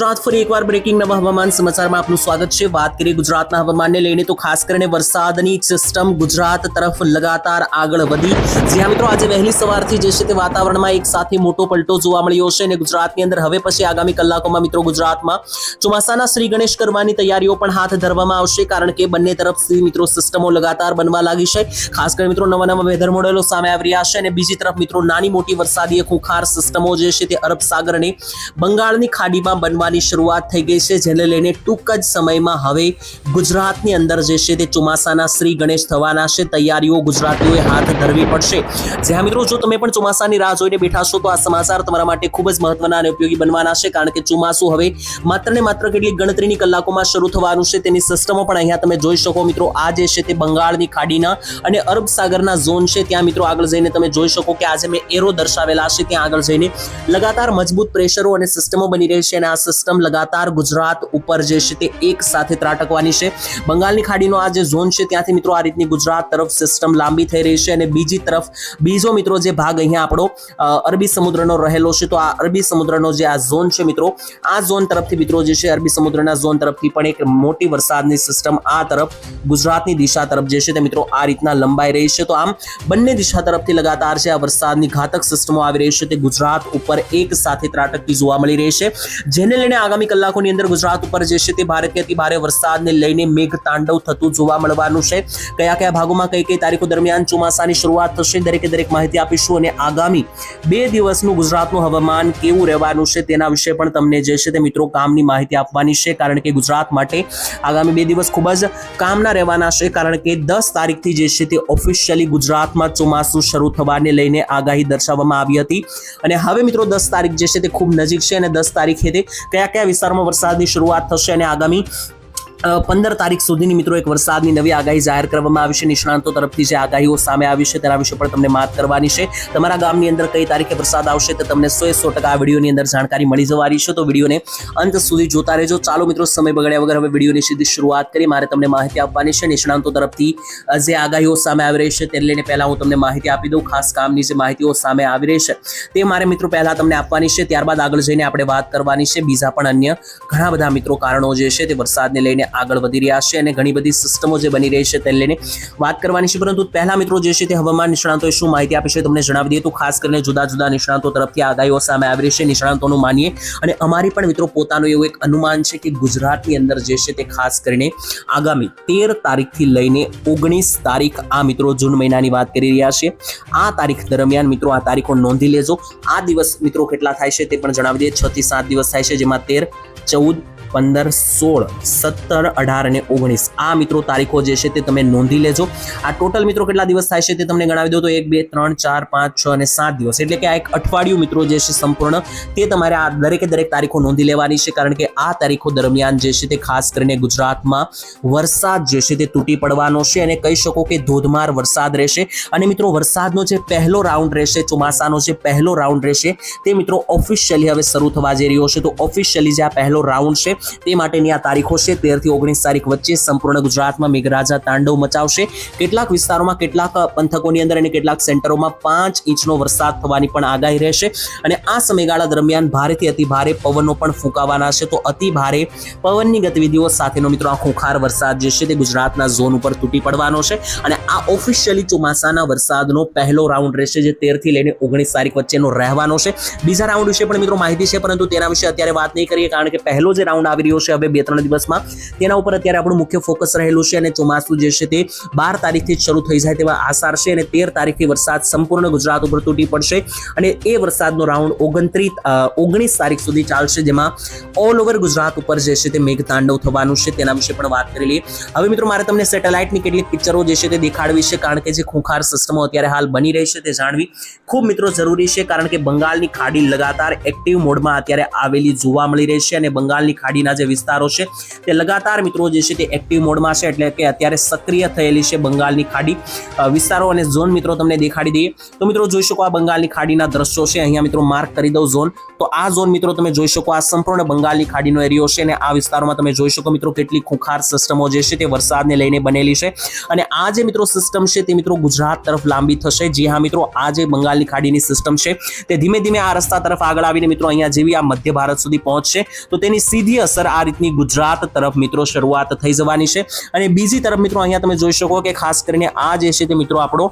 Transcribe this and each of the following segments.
ગુજરાત ફરી એકવાર બ્રેકિંગ નવા હવામાન સમાચારમાં આપનું સ્વાગત છે। વાત કરીએ ગુજરાતના હવામાનને લઈને તો ખાસ કરીને વરસાદની સિસ્ટમ ગુજરાત તરફ લગાતાર આગળ વધી। જ્યાં મિત્રો આજે વહેલી સવારથી જે છે તે વાતાવરણમાં એક સાથે મોટો પલટો જોવા મળ્યો છે અને ગુજરાતની અંદર હવે પછી આગામી કલાકોમાં મિત્રો ગુજરાતમાં ચોમાસાના શ્રી ગણેશ કરવાની તૈયારીઓ પણ હાથ ધરવામાં આવશે, કારણ કે બંને તરફથી મિત્રો સિસ્ટમો લગાતાર બનવા લાગી છે। ખાસ કરીને મિત્રો નવા વેધર મોડેલો સામે આવી રહ્યા છે અને બીજી તરફ મિત્રો નાની મોટી વરસાદી ખૂંખાર સિસ્ટમો જે છે તે અરબ સાગર અને બંગાળની ખાડીમાં બનવાની શરૂઆત થઈ ગઈ છે, જેને લઈને ટૂંક જ સમયમાં હવે ગુજરાતની અંદર જે છે તે ચોમાસાના શ્રી ગણેશ થવાના છે। તૈયારીઓ ગુજરાતીઓએ હાથ ધરવી પડશે। જ્યાં મિત્રો જો તમે પણ ચોમાસાની રાહ જોઈને બેઠા છો તો આ સમાચાર તમારા માટે ખૂબ જ મહત્વના અને ઉપયોગી બનવાના છે, કારણ કે ચોમાસું હવે માત્ર ને માત્ર કેટલીક ગણતરીની કલાકોમાં શરૂ થવાનું છે। તેની સિસ્ટમો પણ અહીંયા તમે જોઈ શકો મિત્રો। આ જે છે તે બંગાળની ખાડીના અને અરબ સાગરના ઝોન છે, ત્યાં મિત્રો આગળ જઈને તમે જોઈ શકો કે આજે મેં એરો દર્શાવેલા છે, ત્યાં આગળ જઈને લગાતાર મજબૂત પ્રેશરો અને સિસ્ટમો બની રહી છે અને આ સિસ્ટમ લગાતાર ગુજરાત ઉપર જે છે તે એક સાથે ત્રાટકવાની છે। બંગાળની ખાડીનો આ જે ઝોન છે ત્યાંથી મિત્રો આ રીતની ગુજરાત તરફ સિસ્ટમ લાંબી થઈ રહી છે અને બીજી તરફ બીજો મિત્રો જે ભાગ અહીંયા આપણો અરબી સમુદ્રનો રહેલો છે, તો આ અરબી સમુદ્રનો જે આ ઝોન છે મિત્રો, આ ઝોન તરફથી મિત્રો જે છે અરબી સમુદ્રના ઝોન તરફથી પણ એક મોટી વરસાદની સિસ્ટમ આ તરફ ગુજરાતની દિશા તરફ જે છે તે મિત્રો આ રીતના લંબાઈ રહી છે। તો આમ બંને દિશા તરફથી લગાતાર જે આ વરસાદની ઘાતક સિસ્ટમો આવી રહી છે તે ગુજરાત ઉપર એક સાથે ત્રાટકતી જોવા મળી રહી છે, જેને લઈને આગામી કલાકોની અંદર ગુજરાત ઉપર જે છે તે ભારેથી અતિ ભારે વરસાદને લઈને મેઘ તાંડવ થતું જોવા મળવાનું છે। કયા કયા ભાગોમાં કઈ કઈ તારીખો દરમિયાન ચોમાસાની શરૂઆત થશે દરેકે દરેક માહિતી આપીશું અને આગામી 2 દિવસનું ગુજરાતનું હવામાન કેવું રહેવાનું છે તેના વિશે પણ તમને જે છે તે મિત્રો કામની માહિતી આપવાની છે, કારણ કે ગુજરાત માટે આગામી 2 દિવસ ખૂબ જ કામના રહેવાના છે, કારણ કે 10 તારીખથી જે છે તે ઓફિશિયલી ગુજરાતમાં ચોમાસું શરૂ થવાને લઈને આગાહી દર્શાવવામાં આવી હતી અને હવે મિત્રો 10 તારીખ જે છે તે ખૂબ નજીક છે અને 10 તારીખે તે કયા કયા વિસ્તારમાં વરસાદની શરૂઆત થશે અને આગામી 15 તારીખ સુધીની મિત્રો એક વરસાદની નવી આગાહી જાહેર કરવામાં આવી છે। નિષ્ણાંતો તરફથી જે આગાહીઓ સામે આવી છે તેના વિશે પણ તમને વાત કરવાની છે। તમારા ગામની અંદર કઈ તારીખે વરસાદ આવશે તે તમને 100% આ વિડીયોની અંદર જાણકારી મળી જવાની છે, તો વિડીયોને અંત સુધી જોતા રહેજો। ચાલો મિત્રો સમય બગાડ્યા વગર હવે વિડીયોની સીધી શરૂઆત કરી। મારે તમને માહિતી આપવાની છે નિષ્ણાંતો તરફથી જે આગાહીઓ સામે આવી રહી છે તેને લઈને પહેલા હું તમને માહિતી આપી દઉં। ખાસ કામની જે માહિતીઓ સામે આવી રહી છે તે મારે મિત્રો પહેલા તમને આપવાની છે, ત્યારબાદ આગળ જઈને આપણે વાત કરવાની છે બીજા પણ અન્ય ઘણા બધા મિત્રો કારણો જે છે તે વરસાદને લઈને આગળ વધી રહ્યા છે અને ઘણી બધી સિસ્ટમો જે બની રહી છે તેને લઈને વાત કરવાની છે। પરંતુ પહેલા મિત્રો જે છે તે હવામાન નિષ્ણાંતોએ શું માહિતી આપી છે તમને જણાવી દઈએ તો ખાસ કરીને જુદા જુદા નિષ્ણાંતો તરફથી આગાહીઓ સામે આવી રહી છે। નિષ્ણાંતોનું માનીએ અને અમારી પણ મિત્રો પોતાનું એવું એક અનુમાન છે કે ગુજરાતની અંદર જે છે તે ખાસ કરીને આગામી 13 તારીખથી લઈને 19 તારીખ આ મિત્રો જૂન મહિનાની વાત કરી રહ્યા છીએ, આ તારીખ દરમિયાન મિત્રો આ તારીખો નોંધી લેજો। આ દિવસ મિત્રો કેટલા થાય છે તે પણ જણાવી દઈએ। 6 થી 7 દિવસ થાય છે, જેમાં 13, 14, 15, 16, 17, 18 અને 19 આ મિત્રો તારીખો જે છે તે તમે નોંધી લેજો। આ ટોટલ મિત્રો કેટલા દિવસ થાય છે તે તમને ગણાવી દો તો 1, 2, 3, 4, 5, 6 અને 7 દિવસ, એટલે કે આ એક અઠવાડિયું મિત્રો જે છે સંપૂર્ણ તે તમારે આ દરેકે દરેક તારીખો નોંધી લેવાની છે, કારણ કે આ તારીખો દરમિયાન જે છે તે ખાસ કરીને ગુજરાતમાં વરસાદ જે છે તે તૂટી પડવાનો છે અને કહી શકો કે ધોધમાર વરસાદ રહેશે। અને મિત્રો વરસાદનો જે પહેલો રાઉન્ડ રહેશે, ચોમાસાનો જે પહેલો રાઉન્ડ રહેશે તે મિત્રો ઓફિશિયલી હવે શરૂ થવા જઈ રહ્યો છે। તો ઓફિશિયલી જે આ પહેલો રાઉન્ડ છે તે માટેની આ તારીખો છે 13 થી 19 તારીખ વચ્ચે સંપૂર્ણ ગુજરાતમાં મેઘરાજા તાંડવ મચાવશે। કેટલાક વિસ્તારોમાં, કેટલાક પંથકોની અંદર અને કેટલાક સેન્ટરોમાં 5 ઇંચનો વરસાદ થવાની પણ આગાહી રહેશે અને આ સમયગાળા દરમિયાન ભારેથી અતિ ભારે પવનો પણ ફૂંકાવાના છે। તો અતિ ભારે પવનની ગતિવિધિઓ સાથેનો મિત્રો આ ખૂંખાર વરસાદ જે છે તે ગુજરાતના ઝોન ઉપર તૂટી પડવાનો છે અને આ ઓફિશિયલી ચોમાસાના વરસાદનો પહેલો રાઉન્ડ રહેશે, જે 13 થી લઈને 19 તારીખ વચ્ચેનો રહેવાનો છે। બીજા રાઉન્ડ વિશે પણ મિત્રો માહિતી છે, પરંતુ તેના વિશે અત્યારે વાત નહીં કરીએ, કારણ કે પહેલો જે રાઉન્ડ આવી રહ્યો છે હવે 2-3 દિવસમાં તેના ઉપર અત્યારે આપણું મુખ્ય ફોકસ રહેલું છે અને ચોમાસું જે છે તે 12 તારીખથી જ શરૂ થઈ જાય તેવા આસાર છે અને 13 તારીખથી વરસાદ સંપૂર્ણ ગુજરાત ઉપર તૂટી પડશે અને એ વરસાદનો રાઉન્ડ 19 તારીખ સુધી ચાલશે, જેમાં ઓલ ઓવર ગુજરાત ઉપર જે છે તે મેઘ તાંડવ થવાનું છે। તેના વિશે પણ વાત કરી લઈએ। હવે મિત્રો મારે તમને સેટેલાઇટની કેટલીક પિક્ચરો જે છે તે દેખાડવી છે, કારણ કે જે ખૂંખાર સિસ્ટમો અત્યારે હાલ બની રહી છે તે જાણવી ખૂબ મિત્રો જરૂરી છે, કારણ કે બંગાળની ખાડી લગાતાર એક્ટિવ મોડમાં અત્યારે આવેલી જોવા મળી રહી છે અને બંગાળની ખાડી ખાડીના જે વિસ્તારો છે તે લગાતાર મિત્રો જે છે તે એક્ટિવ મોડમાં છે, એટલે કે અત્યારે સક્રિય થયેલી છે બંગાળની ખાડી વિસ્તારો અને ઝોન મિત્રો તમને દેખાડી દઈએ તો મિત્રો જોઈ શકો આ બંગાળની ખાડીના દ્રશ્યો છે, અહીંયા મિત્રો માર્ક કરી દઉં ઝોન, તો આ ઝોન મિત્રો તમે જોઈ શકો આ સંપૂર્ણ બંગાળની ખાડીનો એરિયો છે અને આ વિસ્તારોમાં તમે જોઈ શકો મિત્રો કેટલી ખુંખાર સિસ્ટમો જે છે તે વરસાદને લઈને બનેલી છે અને આ જે મિત્રો સિસ્ટમ છે તે મિત્રો ગુજરાત તરફ લાંબી થશે. જી હા મિત્રો, આ જે બંગાળની ખાડીની સિસ્ટમ છે તે ધીમે ધીમે આ રસ્તા તરફ આગળ આવીને મિત્રો અહીંયા જેવી આ મધ્ય ભારત સુધી પહોંચશે તો તેની સીધી અસર આ રીતની ગુજરાત તરફ મિત્રો શરૂઆત થઈ જવાની છે. અને બીજી તરફ મિત્રો અહીંયા તમે જોઈ શકો કે ખાસ કરીને આ જે છે તે મિત્રો આપણો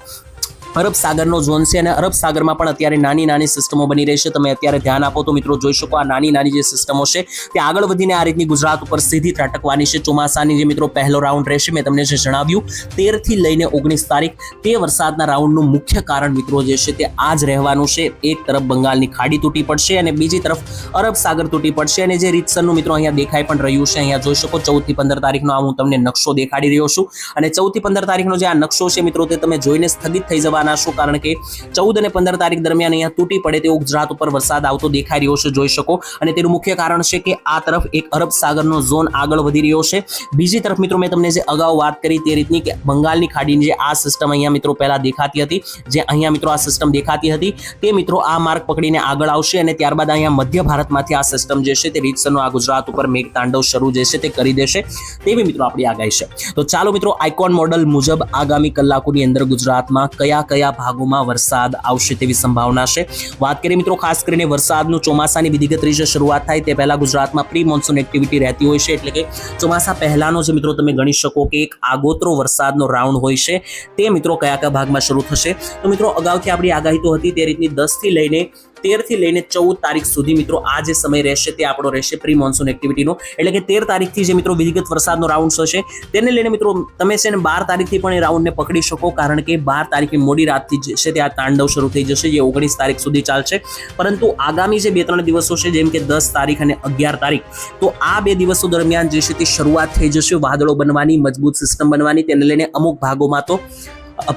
અરબ સાગરનો ઝોન છે અને અરબ સાગરમાં પણ અત્યારે નાની નાની સિસ્ટમો બની રહી છે. તમે અત્યારે ધ્યાન આપો તો મિત્રો જોઈ શકો આ નાની નાની જે સિસ્ટમો છે તે આગળ વધીને આ રીતની ગુજરાત ઉપર સીધી ત્રાટકવાની છે. ચોમાસાની જે મિત્રો પહેલો રાઉન્ડ રહેશે, મેં તમને જે જણાવ્યું 13 થી લઈને 19 તારીખ તે વરસાદના રાઉન્ડનું મુખ્ય કારણ મિત્રો જે છે તે આ જ રહેવાનું છે. એક તરફ બંગાળની ખાડી તૂટી પડશે અને બીજી તરફ અરબ સાગર તૂટી પડશે અને જે રીતસરનું મિત્રો અહીંયા દેખાઈ પણ રહ્યું છે, અહીંયા જોઈ શકો 14 થી 15 તારીખનો આ હું તમને નકશો દેખાડી રહ્યો છું અને 14 થી 15 તારીખનો જે આ નકશો છે મિત્રો તે તમે જોઈને સ્થગિત થઈ જવાના છો, કારણ કે 14 અને 15 તારીખ દરમિયાન અહીંયા તૂટી પડે તેવો ગુજરાત ઉપર વરસાદ આવતો દેખાઈ રહ્યો છે, જોઈ શકો. અને તેનું મુખ્ય કારણ છે કે આ તરફ એક અરબ સાગરનો ઝોન આગળ વધી રહ્યો છે. બીજી તરફ મિત્રો મેં તમને જે અગાઉ વાત કરી તે રીતની કે બંગાળની ખાડીની જે આ સિસ્ટમ અહીંયા મિત્રો પહેલા દેખાતી હતી, જે અહીંયા મિત્રો આ સિસ્ટમ દેખાતી હતી તે મિત્રો આ માર્ગ પકડીને આગળ આવશે અને ત્યારબાદ અહીંયા મધ્ય ભારતમાંથી આ સિસ્ટમ જે છે તે રીતસરનો આ ગુજરાત ઉપર મેઘતાંડવ શરૂ જે છે તે કરી દેશે તેવી મિત્રો આપણી આગાહી છે. તો ચાલો મિત્રો આઇકોન મોડલ મુજબ આગામી કલાકોની અંદર ગુજરાતમાં કયા કયા ભાગોમાં વરસાદ આવશે તેવી સંભાવના છે. વાત કરીએ મિત્રો ખાસ કરીને વરસાદનું ચોમાસાની વિધિગત રીતે શરૂઆત થાય તે પહેલા ગુજરાતમાં પ્રી મોન્સૂન એક્ટિવિટી રહેતી હોય છે, એટલે કે ચોમાસા પહેલાનો જે મિત્રો તમે ગણી શકો કે એક આગોતરો વરસાદનો રાઉન્ડ હોય છે તે મિત્રો કયા કયા ભાગમાં શરૂ થશે. તો મિત્રો અગાઉથી આપણી આગાહી તો હતી તે રીતની 10 થી લઈને 13 થી લઈને 14 તારીખ સુધી મિત્રો આ જે સમય રહેશે તે આપણો રહેશે પ્રી મોન્સૂન એક્ટિવિટીનો, એટલે કે 13 તારીખથી જે મિત્રો વિધિગત વરસાદનો રાઉન્ડ થશે તેને લઈને મિત્રો તમે છે ને 12 તારીખથી પણ એ રાઉન્ડને પકડી શકો, કારણ કે 12 તારીખે મોડી રાતથી જે છે તે આ તાંડવ શરૂ થઈ જશે જે 19 તારીખ સુધી ચાલશે. પરંતુ આગામી જે 2-3 દિવસો છે જેમ કે 10 તારીખ અને 11 તારીખ તો આ 2 દિવસો દરમિયાન જે છે તે શરૂઆત થઈ જશે વાદળો બનવાની, મજબૂત સિસ્ટમ બનવાની, તેને લઈને અમુક ભાગોમાં તો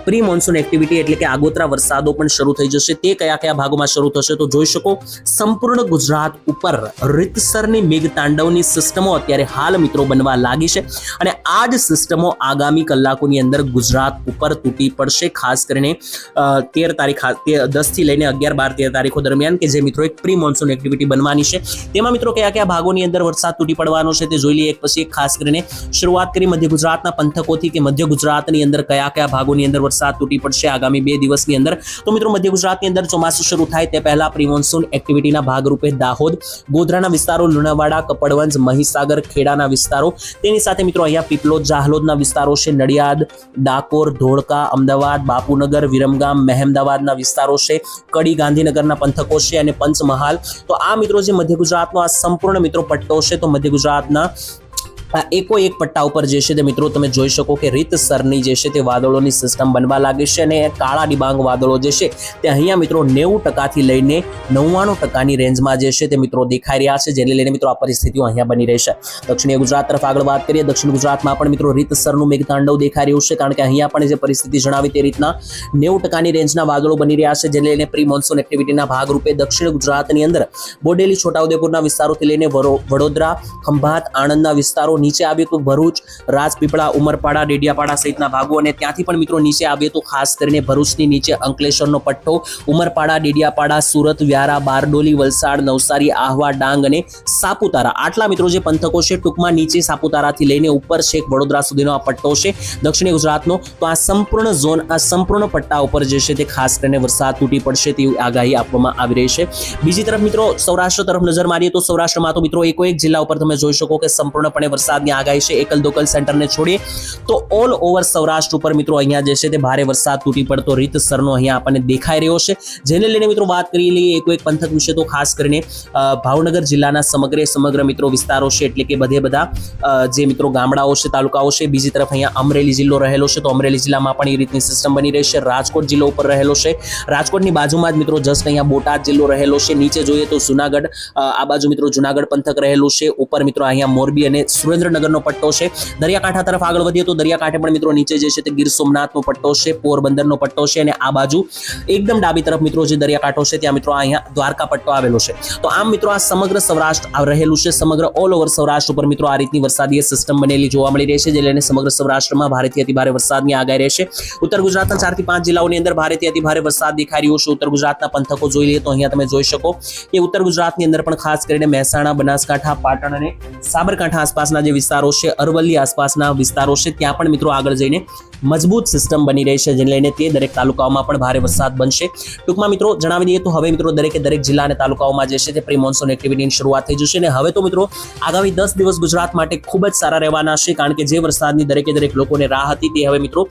પ્રી મોન્સૂન એક્ટિવિટી એટલે કે આગોતરા વરસાદો પણ શરૂ થઈ જશે. તે કયા કયા ભાગોમાં શરૂ થશે તો જોઈ શકો સંપૂર્ણ ગુજરાત ઉપર રીતસરની મેઘતાંડવની સિસ્ટમો અત્યારે હાલ મિત્રો બનવા લાગી છે અને આ જ સિસ્ટમો આગામી કલાકોની અંદર ગુજરાત ઉપર તૂટી પડશે, ખાસ કરીને 13 તારીખ 10 થી લઈને 11, 12, 13 તારીખો દરમિયાન કે જે મિત્રો એક પ્રી મોન્સૂન એક્ટિવિટી બનવાની છે. તેમાં મિત્રો કયા કયા ભાગોની અંદર વરસાદ તૂટી પડવાનો છે તે જોઈ લઈએ એક પછી એક. ખાસ કરીને શરૂઆત કરી મધ્ય ગુજરાતના પંથકોથી કે મધ્ય ગુજરાતની અંદર કયા કયા ભાગોની અંદર વરસાદ તૂટી પડશે આગામી 2 દિવસની અંદર. તો મિત્રો મધ્ય ગુજરાતની અંદર ચોમાસું શરૂ થાય તે પહેલા પ્રી મોન્સૂન એક્ટિવિટીના ભાગરૂપે દાહોદ, ગોધરાના વિસ્તારો, લુણાવાડા, કપડવંજ, મહીસાગર, ખેડાના વિસ્તારો, તેની સાથે મિત્રો અહીંયા પીપલોદ, જાહલોદના વિસ્તારો છે, નડિયાદ, ડાકોર, ધોળકા, અમદાવાદ, બાપુનગર, વિરમગામ, મહેમદાવાદના વિસ્તારો છે, કડી, ગાંધીનગરના પંથકો છે અને પંચમહાલ. તો આ મિત્રો જે મધ્ય ગુજરાતનો આ સંપૂર્ણ મિત્રો પટ્ટો છે તો મધ્ય ગુજરાતના એકો એક પટ્ટા ઉપર જે છે તે મિત્રો તમે જોઈ શકો કે રીતસરની જે છે તે વાદળોની સિસ્ટમ બનવા લાગે છે અને કાળા ડિબાંગ વાદળો જે છે તે અહીંયા મિત્રો 90% થી લઈને 99% રેન્જમાં જે છે તે મિત્રો દેખાઈ રહ્યા છે, જેને લઈને મિત્રો આ પરિસ્થિતિઓ અહીંયા બની રહેશે. દક્ષિણીય ગુજરાત તરફ આગળ વાત કરીએ, દક્ષિણ ગુજરાતમાં પણ મિત્રો રીતસરનું મેઘતાંડવ દેખાઈ રહ્યું છે, કારણ કે અહીંયા પણ જે પરિસ્થિતિ જણાવી તે રીતના 90% રેન્જના વાદળો બની રહ્યા છે, જેને લઈને પ્રી મોન્સૂન એક્ટિવિટીના ભાગરૂપે દક્ષિણ ગુજરાતની અંદર બોડેલી, છોટાઉદેપુરના વિસ્તારોથી લઈને વડોદરા, ખંભાત, આણંદના વિસ્તારો, નીચે આવ્યું તો ભરૂચ, રાજપીપળા, ઉમરપાડા, ડેડિયાપાડા સહિતના ભાગો અને ત્યાંથી પણ મિત્રો નીચે આવ્યું તો ખાસ કરીને ભરૂચની નીચે અંકલેશ્વરનો પટ્ટો, ઉમરપાડા, ડેડિયાપાડા, સુરત, વ્યારા, બારડોલી, વલસાડ, નવસારી, આહવા, ડાંગ અને સાપુતારા, આટલા મિત્રો જે પંથકો છે ટૂંકમાં નીચે સાપુતારાથી લઈને ઉપર છેક વડોદરા સુધીનો આ પટ્ટો છે દક્ષિણ ગુજરાતનો. તો આ સંપૂર્ણ ઝોન, આ સંપૂર્ણ પટ્ટા ઉપર જે છે તે ખાસ કરીને વરસાદ તૂટી પડશે તેવી આગાહી આપવામાં આવી રહી છે. બીજી તરફ મિત્રો સૌરાષ્ટ્ર તરફ નજર મારીએ તો સૌરાષ્ટ્રમાં તો મિત્રો એકો એક જિલ્લા ઉપર તમે જોઈ શકો કે સંપૂર્ણપણે વરસાદની આગાહી છે. એકલ દોકલ સેન્ટરને છોડીએ તો ઓલ ઓવર સૌરાષ્ટ્ર ઉપર મિત્રો અહીંયા જે છે તે ભારે વરસાદ તૂટી પડતો રીતસરનો અહીંયા આપણને દેખાઈ રહ્યો છે, જેને લઈને મિત્રો વાત કરી લઈએ એકો એક પંથક વિશે તો ખાસ કરીને ભાવનગર જિલ્લાના સમગ્ર મિત્રો વિસ્તારો છે, એટલે કે બધા જે મિત્રો ગામડાઓ છે, તાલુકાઓ છે. બીજી તરફ અહીંયા અમરેલી જિલ્લો રહેલો છે તો અમરેલી જિલ્લામાં પણ એ રીતની સિસ્ટમ બની રહી છે. રાજકોટ જિલ્લો ઉપર રહેલો છે, રાજકોટની બાજુમાં જ મિત્રો જસ્ટ અહીંયા બોટાદ જિલ્લો રહેલો છે. નીચે જોઈએ તો જુનાગઢ, આ બાજુ મિત્રો જુનાગઢ પંથક રહેલું છે. ઉપર મિત્રો અહીંયા મોરબી અને સુરેન્દ્રનગર સુરેન્દ્રનગરનો પટ્ટો છે. દરિયાકાંઠા તરફ આગળ વધીએ તો દરિયાકાંઠે પણ મિત્રો નીચે જે છે તે ગીર સોમનાથનો પટ્ટો છે, પોરબંદરનો પટ્ટો છે, અને આ બાજુ એકદમ ડાબી તરફ મિત્રો જે દરિયાકાંઠો છે ત્યાં મિત્રો અહીંયા દ્વારકા પટ્ટો આવેલો છે. તો આમ મિત્રો આ સમગ્ર સૌરાષ્ટ્ર રહેલું છે. સમગ્ર ઓલ ઓવર સૌરાષ્ટ્ર ઉપર મિત્રો આ રીતની વરસાદીય સિસ્ટમ બનેલી જોવા મળી રહી છે, જે લઈને સમગ્ર સૌરાષ્ટ્રમાં ભારેથી અતિ ભારે વરસાદની આગાહી રહેશે. ઉત્તર ગુજરાતના 4 થી 5 જિલ્લાઓની અંદર ભારેથી અતિ ભારે વરસાદ દેખાઈ રહ્યો છે. ઉત્તર ગુજરાતના પંથકો જોઈ લઈએ તો અહીંયા તમે જોઈ શકો કે ઉત્તર ગુજરાતની અંદર પણ ખાસ કરીને મહેસાણા, બનાસકાંઠા, પાટણ અને સાબરકાંઠા આસપાસના જે વિસ્તારો છે, અરવલ્લી આસપાસના વિસ્તારો છે, ત્યાં પણ મિત્રો આગળ જઈને મજબૂત સિસ્ટમ બની રહી છે, જેને લઈને તે દરેક તાલુકાઓમાં પણ ભારે વરસાદ બનશે. ટૂંકમાં મિત્રો જણાવી દઈએ તો હવે મિત્રો દરેક જિલ્લા અને તાલુકાઓમાં જે છે તે પ્રી મોન્સૂન એક્ટિવિટીની શરૂઆત થઈ જશે. અને હવે તો મિત્રો આગામી 10 દિવસ ગુજરાત માટે ખૂબ જ સારા રહેવાના છે, કારણ કે જે વરસાદની દરેક લોકોને રાહ હતી તે હવે મિત્રો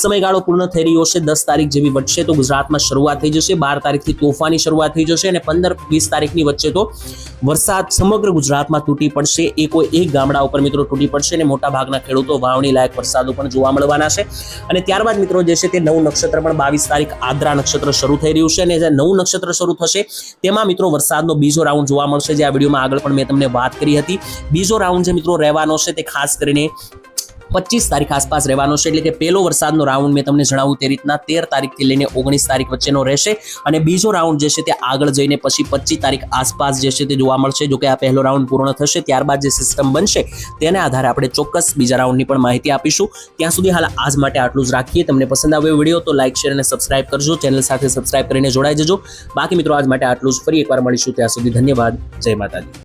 સમયગાળો પૂર્ણ થઈ રહ્યો છે. 10 તારીખ જેવી વચ્ચે તો ગુજરાતમાં શરૂઆત થઈ જશે. 12 તારીખથી તોફાની શરૂઆત થઈ જશે અને 15-20 તારીખની વચ્ચે તો વરસાદ સમગ્ર ગુજરાતમાં તૂટી પડશે. એક ગામડા ઉપર મિત્રો તૂટી પડશે અને મોટા ભાગના ખેડૂતો વાવણી લાયક વરસાદો પણ જોવા મળવાના છે. અને ત્યારબાદ મિત્રો જે છે તે નવું નક્ષત્ર પણ 22 તારીખ આદ્રા નક્ષત્ર શરૂ થઈ રહ્યું છે, અને જે નવું નક્ષત્ર શરૂ થશે તેમાં મિત્રો વરસાદનો બીજો રાઉન્ડ જોવા મળશે, જે આ વિડીયોમાં આગળ પણ મેં તમને વાત કરી હતી. બીજો રાઉન્ડ જે મિત્રો રહેવાનો છે તે ખાસ કરીને 25 તારીખ આસપાસ રહેવાનો છે. એટલે કે પહેલો વરસાદનો રાઉન્ડ મેં તમને જણાવ્યું તે રીતના 13 તારીખથી લઈને 19 તારીખ વચ્ચેનો રહેશે, અને બીજો રાઉન્ડ જે છે તે આગળ જઈને પછી 25 તારીખ આસપાસ જે છે તે જોવા મળશે. જો કે આ પહેલો રાઉન્ડ પૂર્ણ થશે ત્યારબાદ જે સિસ્ટમ બનશે તેને આધારે આપણે ચોક્કસ બીજા રાઉન્ડની પણ માહિતી આપીશું. ત્યાં સુધી હાલ આજ માટે આટલું જ રાખીએ. તમને પસંદ આવ્યો વિડીયો તો લાઇક, શેર અને સબસ્ક્રાઇબ કરજો. ચેનલ સાથે સબસ્ક્રાઇબ કરીને જોડાઈ જજો. બાકી મિત્રો આજ માટે આટલું જ. ફરી એકવાર મળીશું. ત્યાં સુધી ધન્યવાદ. જય માતાજી.